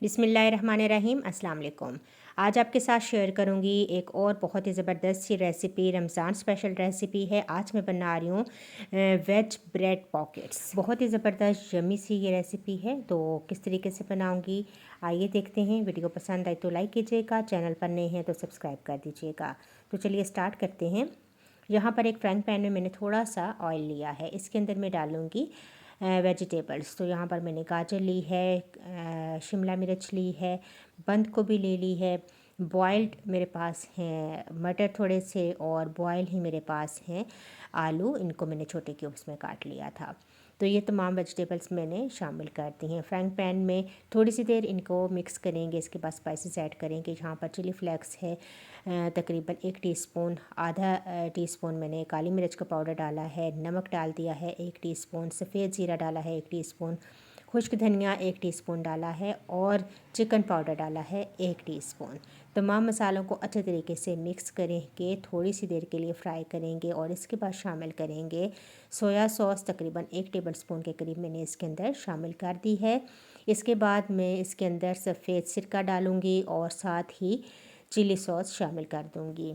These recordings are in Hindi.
बिस्मिल्लाहिर्रहमानिर्रहीम। अस्सलाम वालेकुम। आज आपके साथ शेयर करूंगी एक और बहुत ही ज़बरदस्त सी रेसिपी। रमज़ान स्पेशल रेसिपी है। आज मैं बना रही हूँ वेज ब्रेड पॉकेट्स। बहुत ही ज़बरदस्त यमी सी ये रेसिपी है। तो किस तरीके से बनाऊंगी आइए देखते हैं। वीडियो पसंद आए तो लाइक कीजिएगा, चैनल पर नए हैं तो सब्सक्राइब कर दीजिएगा। तो चलिए स्टार्ट करते हैं। यहाँ पर एक फ्राइंग पैन में मैंने थोड़ा सा ऑयल लिया है। इसके अंदर मैं डालूँगी वेजिटेबल्स। तो यहाँ पर मैंने गाजर ली है, शिमला मिर्च ली है, बंद गोभी ले ली है, बॉइल्ड मेरे पास हैं मटर थोड़े से, और बॉयल ही मेरे पास हैं आलू। इनको मैंने छोटे क्यूब्स में काट लिया था। तो ये तमाम वेजिटेबल्स मैंने शामिल कर दी हैं। फ्राइंग पैन में थोड़ी सी देर इनको मिक्स करेंगे। इसके बाद स्पाइसेस ऐड करेंगे। यहाँ पर चिली फ्लेक्स है तकरीबन 1 टीस्पून, आधा टीस्पून मैंने काली मिर्च का पाउडर डाला है, नमक डाल दिया है 1 टीस्पून, सफ़ेद ज़ीरा डाला है 1 टीस्पून, खुश्क धनिया 1 टीस्पून डाला है, और चिकन पाउडर डाला है 1 टीस्पून। तमाम मसालों को अच्छे तरीके से मिक्स करेंगे, थोड़ी सी देर के लिए फ्राई करेंगे, और इसके बाद शामिल करेंगे सोया सॉस। तकरीबन 1 टेबलस्पून के करीब मैंने इसके अंदर शामिल कर दी है। इसके बाद मैं इसके अंदर सफ़ेद सिरका डालूँगी और साथ ही चिली सॉस शामिल कर दूँगी।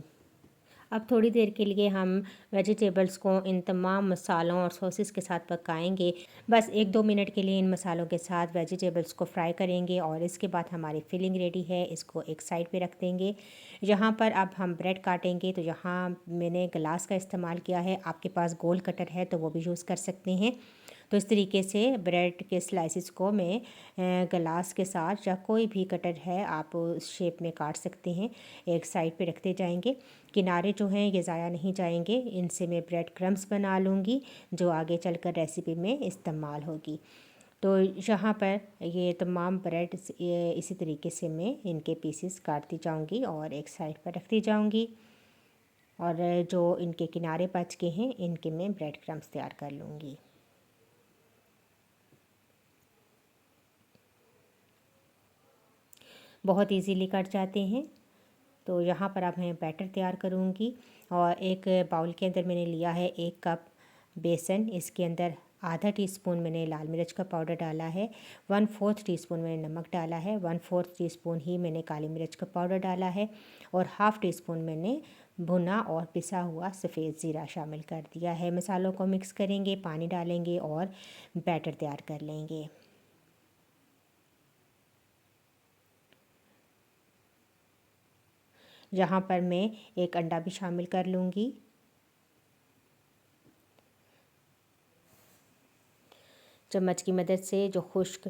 अब थोड़ी देर के लिए हम वेजिटेबल्स को इन तमाम मसालों और सॉसेस के साथ पकाएंगे। बस 1-2 मिनट के लिए इन मसालों के साथ वेजिटेबल्स को फ्राई करेंगे, और इसके बाद हमारी फिलिंग रेडी है। इसको एक साइड पे रख देंगे। यहाँ पर अब हम ब्रेड काटेंगे। तो यहाँ मैंने ग्लास का इस्तेमाल किया है। आपके पास गोल कटर है तो वो भी यूज़ कर सकते हैं। तो इस तरीके से ब्रेड के स्लाइसिस को मैं ग्लास के साथ, या कोई भी कटर है आप उस शेप में काट सकते हैं, एक साइड पे रखते जाएंगे। किनारे जो हैं ये ज़ाया नहीं जाएंगे। इनसे मैं ब्रेड क्रम्स बना लूँगी जो आगे चलकर रेसिपी में इस्तेमाल होगी। तो यहाँ पर ये तमाम ब्रेड इसी तरीके से मैं इनके पीसेस काटती जाऊँगी और एक साइड पर रखती जाऊँगी, और जो इनके किनारे बच के हैं इनके मैं ब्रेड क्रम्स तैयार कर लूँगी। बहुत इजीली कट जाते हैं। तो यहाँ पर अब मैं बैटर तैयार करूँगी, और एक बाउल के अंदर मैंने लिया है 1 कप बेसन। इसके अंदर आधा टीस्पून मैंने लाल मिर्च का पाउडर डाला है, 1/4 टीस्पून मैंने नमक डाला है, 1/4 टीस्पून ही मैंने काली मिर्च का पाउडर डाला है, और हाफ़ टीस्पून मैंने भुना और पिसा हुआ सफ़ेद ज़ीरा शामिल कर दिया है। मसालों को मिक्स करेंगे, पानी डालेंगे और बैटर तैयार कर लेंगे। यहाँ पर मैं एक अंडा भी शामिल कर लूँगी। चम्मच की मदद से जो खुश्क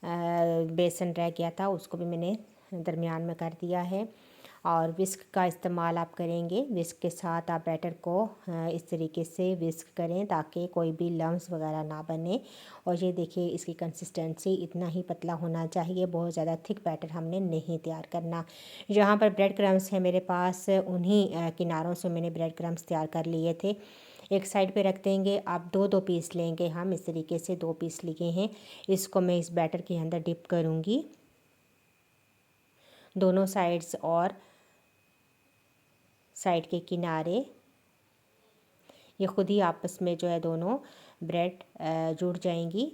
बेसन रह गया था उसको भी मैंने दरमियान में कर दिया है, और विस्क का इस्तेमाल आप करेंगे। विस्क के साथ आप बैटर को इस तरीके से विस्क करें ताकि कोई भी लम्स वगैरह ना बने। और ये देखिए इसकी कंसिस्टेंसी इतना ही पतला होना चाहिए, बहुत ज़्यादा थिक बैटर हमने नहीं तैयार करना। यहाँ पर ब्रेड क्रम्स है मेरे पास, उन्हीं किनारों से मैंने ब्रेड क्रम्स तैयार कर लिए थे। एक साइड पे रख देंगे। आप 2-2 पीस लेंगे। हम इस तरीके से 2 पीस लिए हैं। इसको मैं इस बैटर के अंदर डिप करूँगी दोनों साइड्स, और साइड के किनारे ये खुद ही आपस में जो है दोनों ब्रेड जुड़ जाएंगी।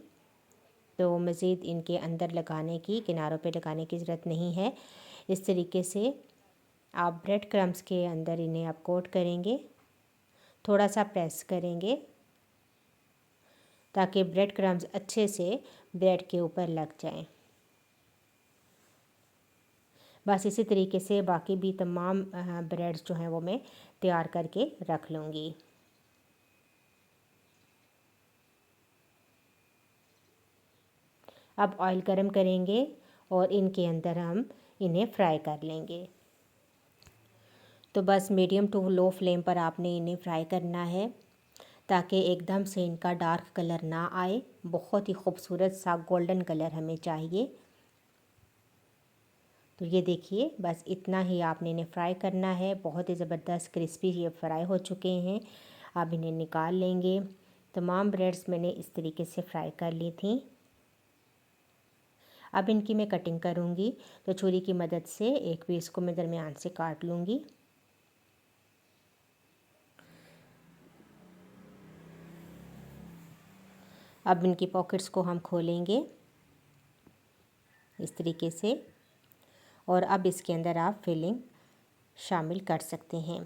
तो मज़ीद इनके अंदर लगाने की, किनारों पे लगाने की ज़रूरत नहीं है। इस तरीके से आप ब्रेड क्रम्स के अंदर इन्हें आप कोट करेंगे, थोड़ा सा प्रेस करेंगे ताकि ब्रेड क्रम्स अच्छे से ब्रेड के ऊपर लग जाएं। बस इसी तरीके से बाकी भी तमाम ब्रेड्स जो हैं वो मैं तैयार करके रख लूँगी। अब ऑयल गरम करेंगे और इनके अंदर हम इन्हें फ्राई कर लेंगे। तो बस मीडियम टू लो फ्लेम पर आपने इन्हें फ्राई करना है ताकि एकदम से इनका डार्क कलर ना आए। बहुत ही खूबसूरत सा गोल्डन कलर हमें चाहिए। तो ये देखिए बस इतना ही आपने इन्हें फ्राई करना है। बहुत ही ज़बरदस्त क्रिस्पी ये फ्राई हो चुके हैं। अब इन्हें निकाल लेंगे। तमाम ब्रेड्स मैंने इस तरीके से फ्राई कर ली थी। अब इनकी मैं कटिंग करूँगी। तो छुरी की मदद से एक पीस को मैं दरमियान से काट लूँगी। अब इनकी पॉकेट्स को हम खोलेंगे। इस तरीके से। और अब इसके अंदर आप फिलिंग शामिल कर सकते हैं।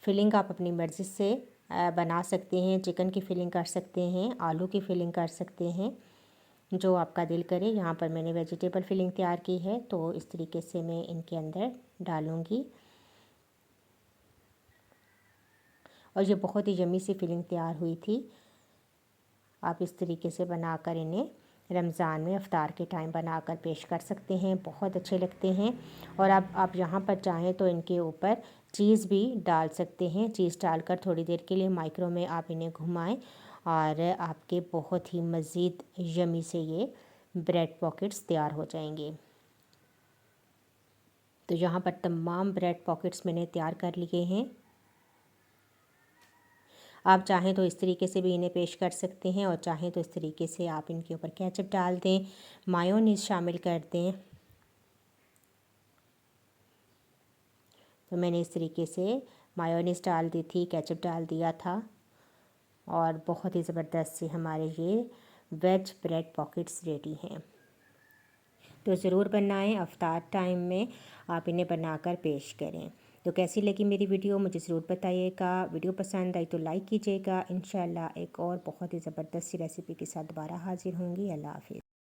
फिलिंग आप अपनी मर्ज़ी से बना सकते हैं। चिकन की फिलिंग कर सकते हैं, आलू की फिलिंग कर सकते हैं, जो आपका दिल करे। यहाँ पर मैंने वेजिटेबल फिलिंग तैयार की है, तो इस तरीके से मैं इनके अंदर डालूँगी। और ये बहुत ही यम्मी सी फिलिंग तैयार हुई थी। आप इस तरीके से बनाकर इन्हें रमज़ान में इफ्तार के टाइम बनाकर पेश कर सकते हैं, बहुत अच्छे लगते हैं। और अब आप यहाँ पर चाहें तो इनके ऊपर चीज़ भी डाल सकते हैं। चीज़ डालकर थोड़ी देर के लिए माइक्रो में आप इन्हें घुमाएं और आपके बहुत ही मज़ीद यम्मी से ये ब्रेड पॉकेट्स तैयार हो जाएंगे। तो यहाँ पर तमाम ब्रेड पॉकेट्स मैंने तैयार कर लिए हैं। आप चाहें तो इस तरीके से भी इन्हें पेश कर सकते हैं, और चाहें तो इस तरीके से आप इनके ऊपर केचप डाल दें, मायोनीज़ शामिल कर दें। तो मैंने इस तरीके से मायोनीज़ डाल दी थी, केचप डाल दिया था, और बहुत ही ज़बरदस्त से हमारे ये वेज ब्रेड पॉकेट्स रेडी हैं। तो ज़रूर बनाएं, अफ्तार टाइम में आप इन्हें बनाकर पेश करें। तो कैसी लगी मेरी वीडियो मुझे ज़रूर बताइएगा। वीडियो पसंद आई तो लाइक कीजिएगा। इंशाल्लाह एक और बहुत ही ज़बरदस्त सी रेसिपी के साथ दोबारा हाज़िर होंगी। अल्लाह हाफ़िज़।